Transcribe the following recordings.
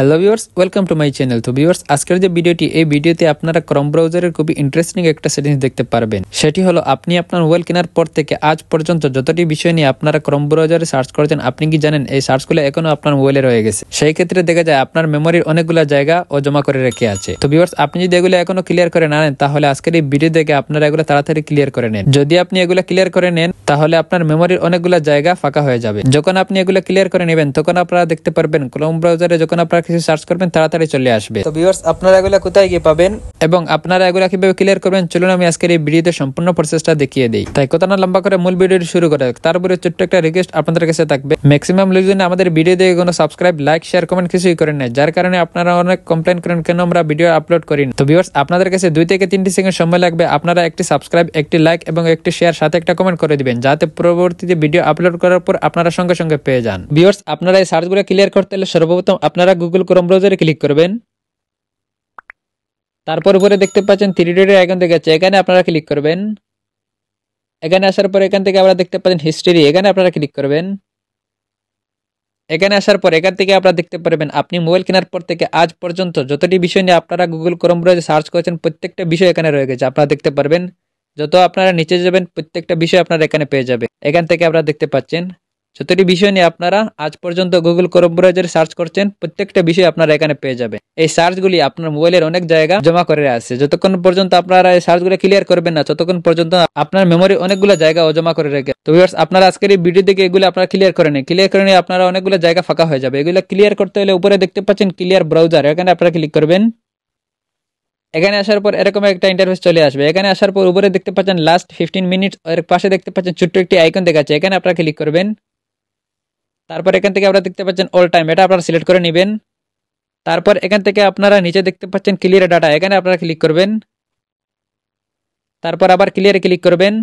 Hello viewers, welcome to my channel. তো viewers, আজকের যে ভিডিওটি, এই ভিডিওতে আপনারা ক্রোম ব্রাউজারের খুবই ইন্টারেস্টিং একটা সেটিংস দেখতে পারবেন। সেটি হলো, আপনি আপনার মোবাইল কেনার পর থেকে আজ পর্যন্ত যতটি বিষয় নিয়ে আপনারা ক্রোম ব্রাউজারে সার্চ করেছেন, আপনি কি জানেন এই সার্চগুলো এখনো আপনার মোবাইলে রয়ে গেছে? সেই ক্ষেত্রে দেখা যায় আপনার মেমোরির অনেকগুলো জায়গা ও জমা করে রেখে আছে। তো ভিউয়ার্স, আপনি যদি এগুলো এখনো ক্লিয়ার করে না নেন, তাহলে আজকের এই ভিডিও দেখে আপনারা এগুলো তাড়াতাড়ি ক্লিয়ার করে নেন। যদি আপনি এগুলো ক্লিয়ার করে নেন, তাহলে আপনার মেমোরির অনেকগুলো জায়গা ফাঁকা হয়ে যাবে। যখন আপনি এগুলো ক্লিয়ার করে নেবেন, তখন আপনারা দেখতে পারবেন ক্রোম ব্রাউজারে যখন আপনারা কিছু সার্চ করবেন তাড়াতাড়ি চলে আসবে। তো ভিউয়ার্স, আপনারা এগুলা কোথায় গিয়ে পাবেন এবং আপনারা এগুলা কিভাবে ক্লিয়ার করবেন, চলুন আমি আজকের এই ভিডিওতে সম্পূর্ণ প্রসেসটা দেখিয়ে দেই। তাই কথা না লম্বা করে মূল ভিডিওটি শুরু করা যাক। তারপরে ছোট্ট একটা রিকোয়েস্ট আপনাদের কাছে থাকবে, ম্যাক্সিমাম লোকজন আমাদের ভিডিও দেখে কোনো সাবস্ক্রাইব, লাইক, শেয়ার, কমেন্ট কিছুই করেন না, যার কারণে আপনারা অনেক কমপ্লেন করেন কেন আমরা ভিডিও আপলোড করি না। তো ভিউয়ার্স, আপনাদের কাছে 2 থেকে 3 সেকেন্ড সময় লাগবে। আপনারা একটি সাবস্ক্রাইব, একটি লাইক এবং একটি শেয়ার সাথে একটা কমেন্ট করে দিবেন, যাতে পরবর্তীতে ভিডিও আপলোড করার পর আপনারা সঙ্গে সঙ্গে পেয়ে যান। ভিউয়ার্স, আপনারা এই সার্চগুলো ক্লিয়ার করতে হলে সর্বপ্রথম আপনারা গুগল ক্রোম ব্রাউজারে ক্লিক করবেন। তারপর উপরে দেখতে পাচ্ছেন 3 ডটের আইকন দেখা যাচ্ছে, এখানে আপনারা ক্লিক করবেন। এখানে আসার পর এখান থেকে আপনারা দেখতে পাচ্ছেন হিস্ট্রি, এখানে আপনারা ক্লিক করবেন। এখানে আসার পর এখান থেকে আপনারা দেখতে পারবেন আপনি মোবাইল কেনার পর থেকে আজ পর্যন্ত যতটি বিষয় নিয়ে আপনারা গুগল ক্রোম ব্রাউজারে সার্চ করেছেন, প্রত্যেকটা বিষয় এখানে রয়ে গেছে। আপনারা দেখতে পারবেন যত আপনারা নিচে যাবেন প্রত্যেকটা বিষয় আপনারা এখানে পেয়ে যাবে। এখান থেকে আপনারা দেখতে পাচ্ছেন যতটি বিষয় নিয়ে আপনারা আজ পর্যন্ত গুগল ক্রোম ব্রাউজারে সার্চ করছেন, প্রত্যেকটা বিষয় আপনারা এখানে পেয়ে যাবে। এই সার্চগুলি আপনার মোবাইলের অনেক জায়গা জমা করে আছে। যতক্ষণ পর্যন্ত আপনারা এই সার্চগুলো ক্লিয়ার করবেন না, ততক্ষণ পর্যন্ত আপনার মেমোরি অনেকগুলো জায়গা জমা করে রেখে। তো ভিউয়ার্স, আপনারা আজকের এই ভিডিও দেখে এগুলো আপনারা ক্লিয়ার করে নিন। ক্লিয়ার করে নিয়ে আপনারা অনেকগুলো জায়গা ফাঁকা হয়ে যাবে। এগুলো ক্লিয়ার করতে হলে উপরে দেখতে পাচ্ছেন ক্লিয়ার ব্রাউজার, এখানে আপনারা ক্লিক করবেন। এখানে আসার পর এরকম একটা ইন্টারফেস চলে আসবে। এখানে আসার পর উপরে দেখতে পাচ্ছেন লাস্ট 15 মিনিট, এর পাশে দেখতে পাচ্ছেন ছোট্ট একটি আইকন দেখাচ্ছে, এখানে আপনারা ক্লিক করবেন। তারপর এখান থেকে আপনারা দেখতে পাচ্ছেন অল টাইম, এটা আপনারা সিলেক্ট করে নেবেন। তারপর এখান থেকে আপনারা নিচে দেখতে পাচ্ছেন ক্লিয়ার ডাটা, এখানে আপনারা ক্লিক করবেন। তারপর আবার ক্লিয়ারে ক্লিক করবেন।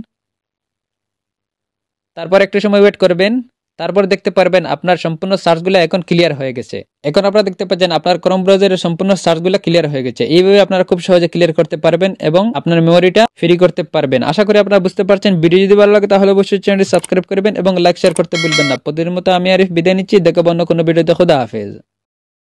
তারপর একটু সময় ওয়েট করবেন। তারপর দেখতে পারবেন আপনার সম্পূর্ণ সার্চগুলো এখন ক্লিয়ার হয়ে গেছে। এখন আপনারা দেখতে পাচ্ছেন আপনার ক্রোম ব্রাউজারের সম্পূর্ণ সার্চগুলো ক্লিয়ার হয়ে গেছে। এইভাবে আপনারা খুব সহজে ক্লিয়ার করতে পারবেন এবং আপনার মেমোরিটা ফ্রি করতে পারবেন। আশা করি আপনারা বুঝতে পারছেন। ভিডিও যদি ভালো লাগে তাহলে অবশ্যই চ্যানেলটি সাবস্ক্রাইব করবেন এবং লাইক শেয়ার করতে ভুলবেন না। প্রতিদিনের মতো আমি আরিফ বিদায় নিচ্ছি, দেখাবো অন্য কোনো ভিডিওতে। খোদা হাফেজ।